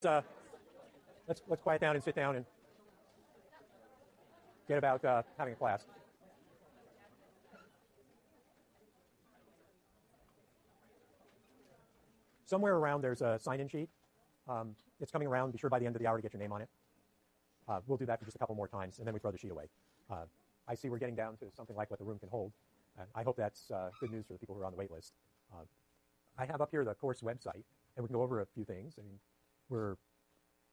uh, let's quiet down and sit down and get about having a class. Somewhere around there's a sign-in sheet. It's coming around. Be sure by the end of the hour to get your name on it. We'll do that for just a couple more times, and then we throw the sheet away. I see we're getting down to something like what the room can hold. I hope that's good news for the people who are on the wait list. I have up here the course website, and we can go over a few things. I mean, we're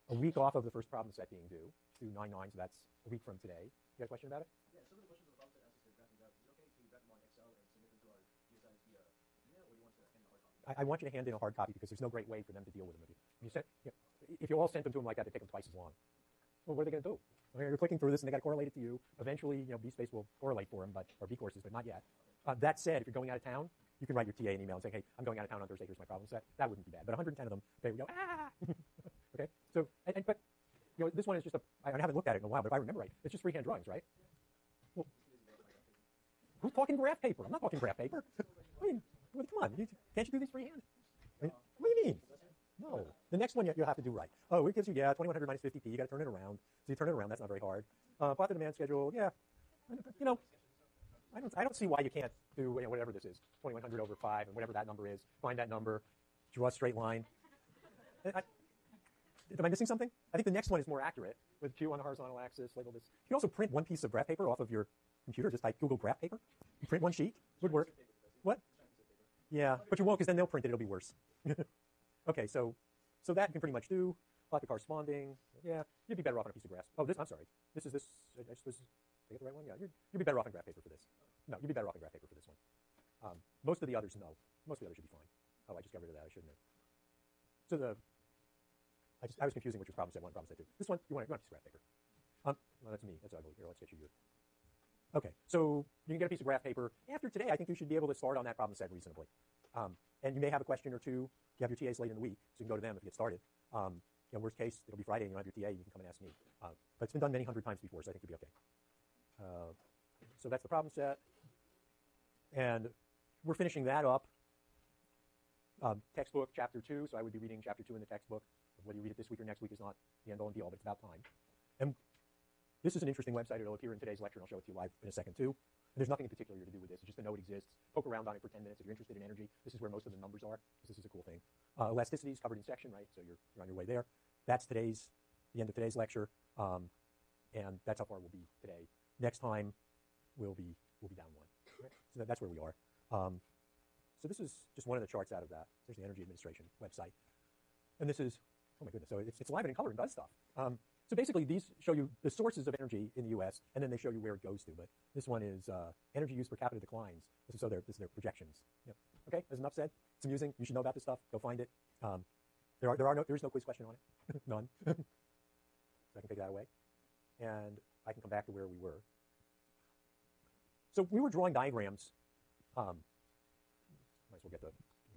a week off of the first problem set being due. It's due 9/9, so that's a week from today. You got a question about it? Yeah, some of the questions about the problem set as they're wrapping up. Is it okay to wrap them on Excel and submit them to our GSIs via email, or do you want to hand in a hard copy? I want you to hand in a hard copy because there's no great way for them to deal with them. If you all sent them to them like that, it'd take them twice as long. Well, what are they going to do? I mean, you're clicking through this, and they got to correlate it to you. Eventually, BSpace will correlate for them, or B courses, but not yet. That said, if you're going out of town, you can write your TA an email and say, hey, I'm going out of town on Thursday, here's my problem set. That wouldn't be bad. But 110 of them, they would go, ah! Okay? So, but this one is just I haven't looked at it in a while, but if I remember right, it's just freehand drawings, right? Well, who's talking graph paper? I'm not talking graph paper. I mean, come on. Can't you do these freehand? I mean, what do you mean? No. The next one you'll have to do right. Oh, it gives you, 2100 minus 50p. You got to turn it around. So you turn it around. That's not very hard. Plot the demand schedule. Yeah. I don't see why you can't do whatever this is, 2100 over 5 and whatever that number is. Find that number. Draw a straight line. Am I missing something? I think the next one is more accurate with Q on the horizontal axis. Label this. You can also print one piece of graph paper off of your computer. Just type Google graph paper. You print one sheet. Would work. What? Yeah, but you won't because then they'll print it. It'll be worse. Okay, so that you can pretty much do. Plot the corresponding. Yeah, you'd be better off on a piece of graph. Oh, I'm sorry. This is this. Did I get the right one? Yeah, you'd be better off on graph paper for this. No, you'd be better off on graph paper for this one. Most of the others, no. Most of the others should be fine. Oh, I just got rid of that. I shouldn't have. So I was confusing which was problem set 1 and problem set 2. This one, you want a piece of graph paper. Well, that's me. That's ugly. Here, let's get you. Okay, so you can get a piece of graph paper. After today, I think you should be able to start on that problem set reasonably. And you may have a question or two. You have your TAs late in the week, so you can go to them if you get started. Worst case, it'll be Friday and you don't have your TA, you can come and ask me. But it's been done many hundred times before, so I think you'll be okay. So that's the problem set. And we're finishing that up. Textbook, chapter 2, so I would be reading chapter 2 in the textbook. Whether you read it this week or next week is not the end all and be all, but it's about time. And this is an interesting website. It'll appear in today's lecture, and I'll show it to you live in a second, too. And there's nothing in particular to do with this. It's just to know it exists. Poke around on it for 10 minutes. If you're interested in energy, this is where most of the numbers are, because this is a cool thing. Elasticity is covered in section, right? So you're on your way there. That's the end of today's lecture. And that's how far we'll be today. Next time, we'll be down 1. Right? So that's where we are. So this is just one of the charts out of that. There's the Energy Administration website. And this is, oh my goodness, so it's live and in color and does stuff. So basically, these show you the sources of energy in the U.S., and then they show you where it goes to. But this one is energy use per capita declines. This is their projections. Yep. Okay, that's enough said. It's amusing. You should know about this stuff. Go find it. There is no quiz question on it. None. So I can take that away. And I can come back to where we were. So we were drawing diagrams. Might as well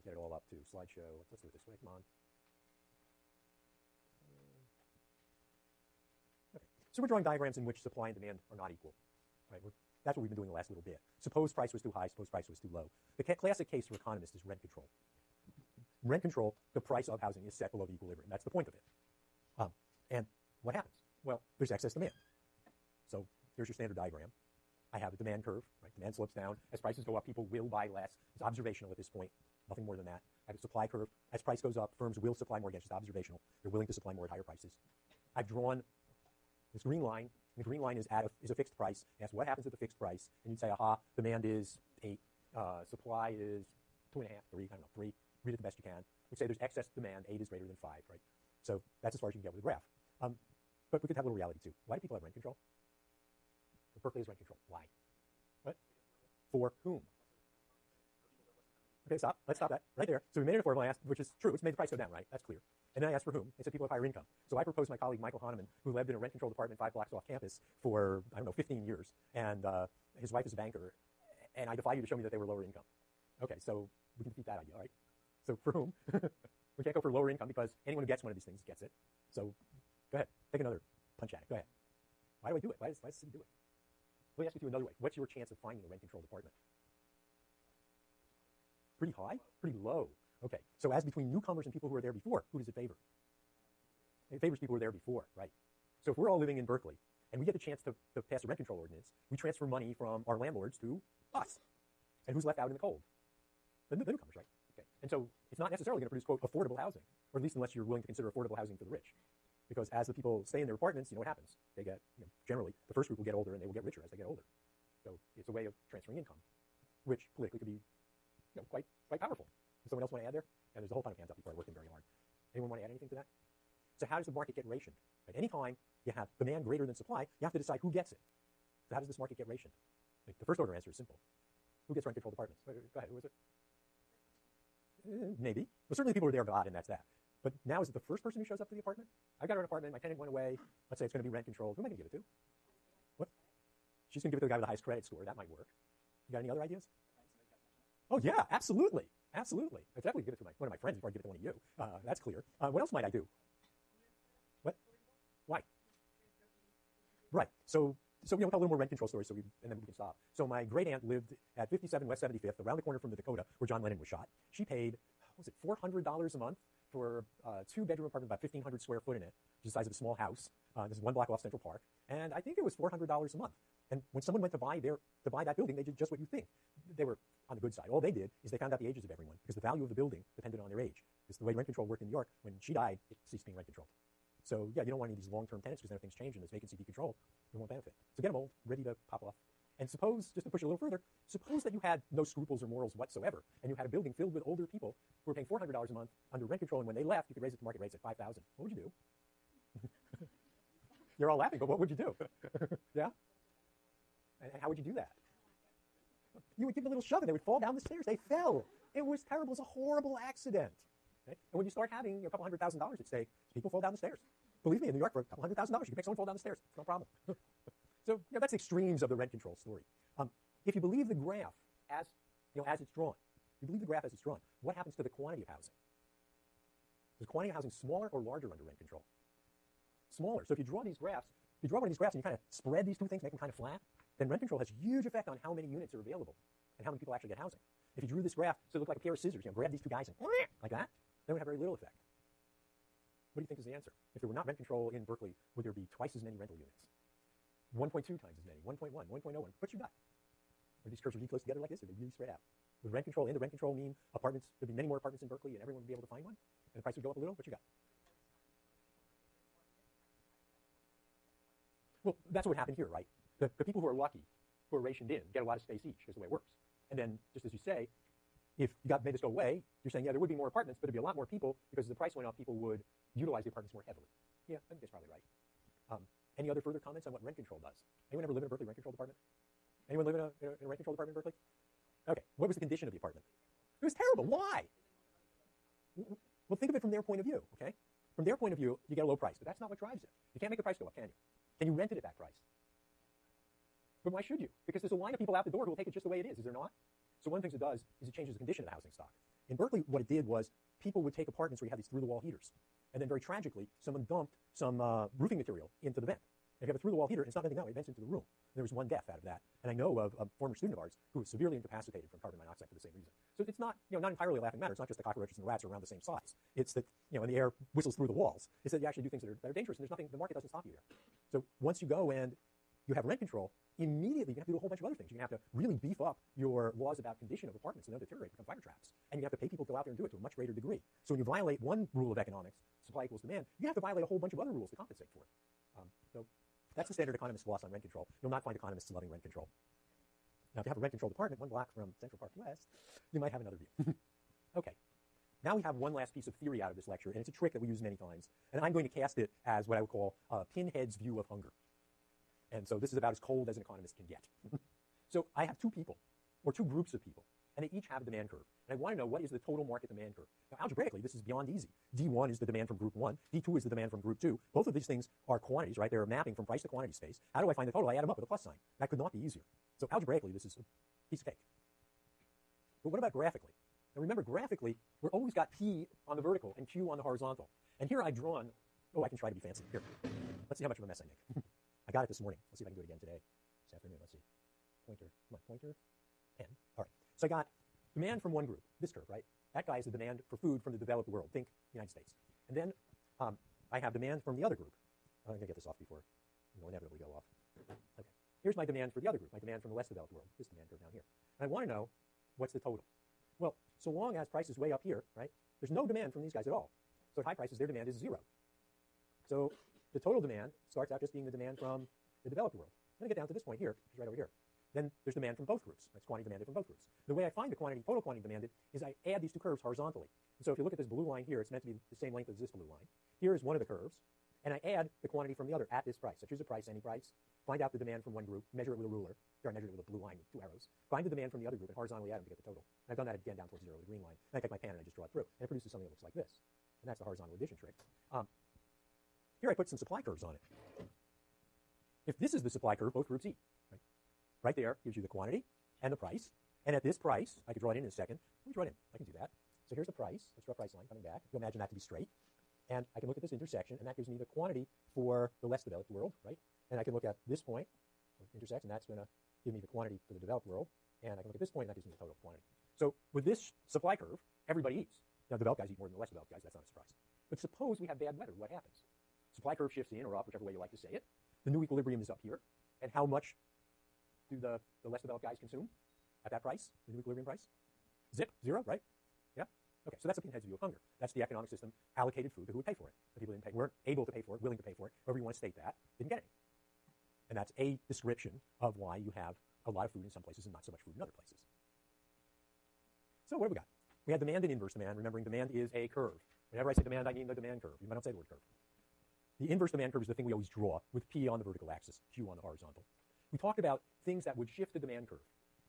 get it all up, too. Slideshow. Let's do it this way. Come on. Okay. So we're drawing diagrams in which supply and demand are not equal. Right? That's what we've been doing the last little bit. Suppose price was too high. Suppose price was too low. The classic case for economists is rent control. Rent control, the price of housing is set below the equilibrium. That's the point of it. And what happens? Well, there's excess demand. So here's your standard diagram. I have a demand curve. Right? Demand slopes down. As prices go up, people will buy less. It's observational at this point. Nothing more than that. I have a supply curve. As price goes up, firms will supply more again. It's just observational. They're willing to supply more at higher prices. I've drawn this green line. The green line is a fixed price. Ask what happens at the fixed price, and you'd say, aha, demand is 8, supply is 2.5, 3, I don't know, 3. Read it the best you can. We say there's excess demand, 8 is greater than 5, right? So that's as far as you can get with a graph. But we could have a little reality too. Why do people have rent control? Berkeley has rent control. Why? What? For whom? Okay, stop. Let's stop that right there. So we made an formula, I asked, which is true. It's made the price go down, right? That's clear. And then I asked for whom. They said people with higher income. So I proposed my colleague Michael Hahnemann, who lived in a rent-controlled apartment 5 blocks off campus for, 15 years. And his wife is a banker. And I defy you to show me that they were lower income. Okay, so we can defeat that idea, all right? So for whom? We can't go for lower income because anyone who gets one of these things gets it. So go ahead. Take another punch at it. Go ahead. Why do I do it? Why does the city do it? Let me ask you another way. What's your chance of finding a rent-controlled apartment? Pretty high? Pretty low. Okay, so as between newcomers and people who were there before, who does it favor? It favors people who were there before, right? So if we're all living in Berkeley and we get a chance to pass a rent control ordinance, we transfer money from our landlords to us. And who's left out in the cold? The newcomers, right? Okay. And so it's not necessarily going to produce, quote, affordable housing, or at least unless you're willing to consider affordable housing for the rich. Because as the people stay in their apartments, you know what happens? They get, generally, the first group will get older and they will get richer as they get older. So it's a way of transferring income, which politically could be quite powerful. Does someone else want to add there? And there's a whole ton of hands up before I working very hard. Anyone want to add anything to that? So how does the market get rationed? At any time you have demand greater than supply, you have to decide who gets it. So how does this market get rationed? The first order answer is simple. Who gets rent-controlled apartments? Go ahead, who is it? Maybe. Well, certainly people are there God, and that's that. But now is it the first person who shows up to the apartment? I got an apartment, my tenant went away. Let's say it's going to be rent-controlled. Who am I going to give it to? What? She's going to give it to the guy with the highest credit score. That might work. You got any other ideas? Oh, yeah, absolutely. Absolutely. I'd definitely give it to one of my friends before I give it to one of you. That's clear. What else might I do? What? Why? Right. So we'll tell a little more rent control stories and then we can stop. So my great aunt lived at 57 West 75th, around the corner from the Dakota, where John Lennon was shot. She paid, $400 a month for a two-bedroom apartment, about 1,500 square foot in it, which is the size of a small house. This is one block off Central Park. And I think it was $400 a month. And when someone went to buy that building, they did just what you think. They were on the good side. All they did is they found out the ages of everyone, because the value of the building depended on their age. It's the way rent control worked in New York. When she died, it ceased being rent controlled. So yeah, you don't want any of these long-term tenants, because then if things change and there's vacancy decontrol, they won't benefit. So get them old, ready to pop off. And suppose, just to push it a little further, suppose that you had no scruples or morals whatsoever, and you had a building filled with older people who were paying $400 a month under rent control, and when they left, you could raise it to market rates at $5,000. What would you do? You're all laughing, but what would you do? Yeah? And how would you do that? You would give them a little shove, and they would fall down the stairs. They fell. It was terrible. It was a horrible accident. Okay? And when you start having a couple $100,000 at stake, people fall down the stairs. Believe me, in New York, for a couple $100,000, you can make someone fall down the stairs. It's no problem. So that's the extremes of the rent control story. If you believe the graph as it's drawn, what happens to the quantity of housing? Is the quantity of housing smaller or larger under rent control? Smaller. So if you draw these graphs, and you kind of spread these two things, make them kind of flat, then rent control has a huge effect on how many units are available and how many people actually get housing. If you drew this graph so it looked like a pair of scissors, grab these two guys and like that, then it would have very little effect. What do you think is the answer? If there were not rent control in Berkeley, would there be twice as many rental units? 1.2 times as many, 1.1, 1.01. What you got? Are these curves really close together like this, or are they really spread out? Would rent control and the rent control mean apartments, there'd be many more apartments in Berkeley and everyone would be able to find one? And the price would go up a little? What you got? Well, that's what happened here, right? The people who are lucky, who are rationed in, get a lot of space each, is the way it works. And then, just as you say, if you made this go away, you're saying, yeah, there would be more apartments, but there'd be a lot more people, because as the price went up, people would utilize the apartments more heavily. Yeah, I think that's probably right. Any other further comments on what rent control does? Anyone ever live in a Berkeley rent-controlled apartment? Anyone live in a rent-controlled apartment in Berkeley? Okay. What was the condition of the apartment? It was terrible. Why? Well, think of it from their point of view, okay? From their point of view, you get a low price, but that's not what drives it. You can't make the price go up, can you? Can you rent it at that price? But why should you? Because there's a line of people out the door who will take it just the way it is there not? So one of the things it does is it changes the condition of the housing stock. In Berkeley, what it did was people would take apartments where you have these through-the-wall heaters, and then very tragically, someone dumped some roofing material into the vent. If you have a through-the-wall heater, it's not venting out, it vents into the room. There was one death out of that. And I know of a former student of ours who was severely incapacitated from carbon monoxide for the same reason. So it's not, not entirely a laughing matter. It's not just the cockroaches and the rats are around the same size. It's that, when the air whistles through the walls, it's that you actually do things that are dangerous, and there's nothing, the market doesn't stop you there. So once you go and you have rent control, immediately you have to do a whole bunch of other things. You're going to have to really beef up your laws about condition of apartments and they'll deteriorate, become fire traps. And you have to pay people to go out there and do it to a much greater degree. So when you violate one rule of economics, supply equals demand, you have to violate a whole bunch of other rules to compensate for it. So that's the standard economist gloss on rent control. You'll not find economists loving rent control. Now, if you have a rent-controlled apartment 1 block from Central Park West, you might have another view. Okay. Now we have one last piece of theory out of this lecture, and it's a trick that we use many times. And I'm going to cast it as what I would call Pinhead's view of hunger. And so this is about as cold as an economist can get. So I have two people, or two groups of people, and they each have a demand curve. And I want to know what is the total market demand curve. Now, algebraically, this is beyond easy. D1 is the demand from group 1. D2 is the demand from group 2. Both of these things are quantities, right? They're a mapping from price to quantity space. How do I find the total? I add them up with a plus sign. That could not be easier. So algebraically, this is a piece of cake. But what about graphically? Now remember, graphically, we've always got P on the vertical and Q on the horizontal. And here I've drawn, I can try to be fancy. Here, let's see how much of a mess I make. I got it this morning. Let's see if I can do it again today, this afternoon. Let's see. Pointer, come on, pointer, pen. All right. So I got demand from one group, this curve, right? That guy is the demand for food from the developed world. Think United States. And then I have demand from the other group. I'm going to get this off before it will inevitably go off. Okay. Here's my demand for the other group, my demand from the less developed world, this demand curve down here. And I want to know what's the total. Well, so long as price is way up here, right, there's no demand from these guys at all. So at high prices, their demand is 0. So the total demand starts out just being the demand from the developed world. Then I get down to this point here, which is right over here. Then there's demand from both groups. That's quantity demanded from both groups. The way I find the total quantity demanded is I add these two curves horizontally. And so if you look at this blue line here, it's meant to be the same length as this blue line. Here is one of the curves, and I add the quantity from the other at this price. So choose a price, any price, find out the demand from one group, measure it with a ruler. Here I measured it with a blue line with 2 arrows. Find the demand from the other group and horizontally add them to get the total. And I've done that again down towards 0 with the green line. And I take my pen and I just draw it through. And it produces something that looks like this. And that's the horizontal addition trick. Here I put some supply curves on it. If this is the supply curve, both groups eat. Right there gives you the quantity and the price. And at this price, I could draw it in a second. Let me draw it in. I can do that. So here's the price. Let's draw a price line coming back. You imagine that to be straight. And I can look at this intersection, and that gives me the quantity for the less developed world, right? And I can look at this point, intersect, and that's going to give me the quantity for the developed world. And I can look at this point, and that gives me the total quantity. So with this supply curve, everybody eats. Now, developed guys eat more than the less developed guys. That's not a surprise. But suppose we have bad weather. What happens? Supply curve shifts in or up, whichever way you like to say it. The new equilibrium is up here. And how much do the less developed guys consume at that price, the new equilibrium price? Zip, 0, right? Yeah? Okay, so that's the pinhead's view of hunger. That's the economic system allocated food to who would pay for it. The people who weren't able to pay for it, willing to pay for it, however you want to state that, didn't get any. And that's a description of why you have a lot of food in some places and not so much food in other places. So what have we got? We have demand and inverse demand. Remembering demand is a curve. Whenever I say demand, I mean the demand curve. You might not say the word curve. The inverse demand curve is the thing we always draw with P on the vertical axis, Q on the horizontal. We talked about things that would shift the demand curve,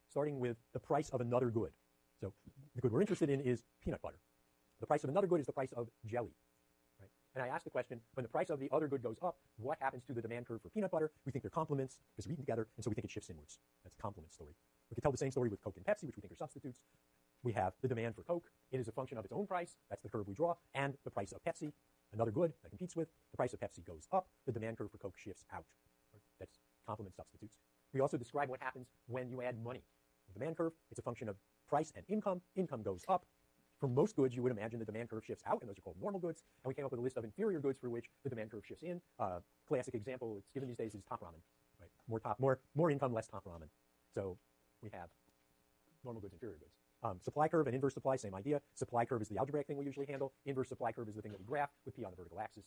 starting with the price of another good. So the good we're interested in is peanut butter. The price of another good is the price of jelly. Right? And I ask the question, when the price of the other good goes up, what happens to the demand curve for peanut butter? We think they're complements because they're eaten together, and so we think it shifts inwards. That's a complement story. We can tell the same story with Coke and Pepsi, which we think are substitutes. We have the demand for Coke. It is a function of its own price. That's the curve we draw. And the price of Pepsi, another good that competes with. The price of Pepsi goes up. The demand curve for Coke shifts out. That's complement substitutes. We also describe what happens when you add money. The demand curve, it's a function of price and income. Income goes up. For most goods, you would imagine the demand curve shifts out, and those are called normal goods. And we came up with a list of inferior goods for which the demand curve shifts in. Classic example it's given these days is top ramen. Right? More income, less top ramen. So we have normal goods, inferior goods. Supply curve and inverse supply, same idea. Supply curve is the algebraic thing we usually handle. Inverse supply curve is the thing that we graph with P on the vertical axis.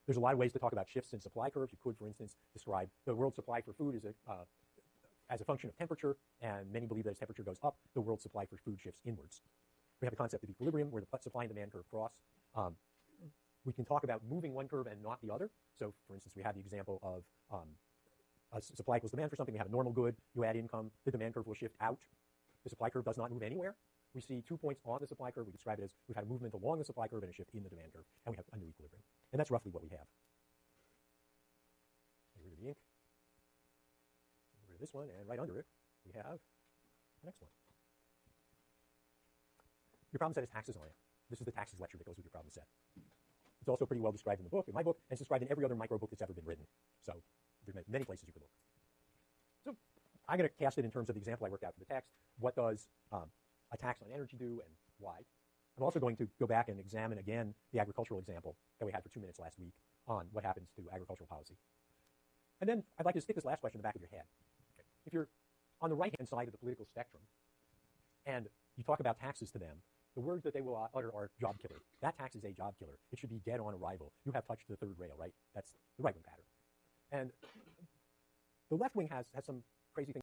There's a lot of ways to talk about shifts in supply curves. You could, for instance, describe the world supply for food as a function of temperature, and many believe that as temperature goes up, the world supply for food shifts inwards. We have the concept of equilibrium, where the supply and demand curve cross. We can talk about moving one curve and not the other. So, for instance, we have the example of supply equals demand for something. We have a normal good. You add income. The demand curve will shift out. The supply curve does not move anywhere. We see 2 points on the supply curve. We describe it as we've had a movement along the supply curve and a shift in the demand curve. And we have a new equilibrium. And that's roughly what we have. Get rid of the ink. Get rid of this one. And right under it, we have the next one. Your problem set has taxes on it. This is the taxes lecture that goes with your problem set. It's also pretty well described in the book, in my book, and it's described in every other micro book that's ever been written. So there's many places you could look. So I'm going to cast it in terms of the example I worked out for the text. What does a tax on energy do and why? I'm also going to go back and examine again the agricultural example that we had for 2 minutes last week on what happens to agricultural policy. And then I'd like to stick this last question in the back of your head. Okay. If you're on the right-hand side of the political spectrum and you talk about taxes to them, the words that they will utter are job killer. That tax is a job killer. It should be dead on arrival. You have touched the third rail, right? That's the right-wing pattern. And the left wing has some crazy things.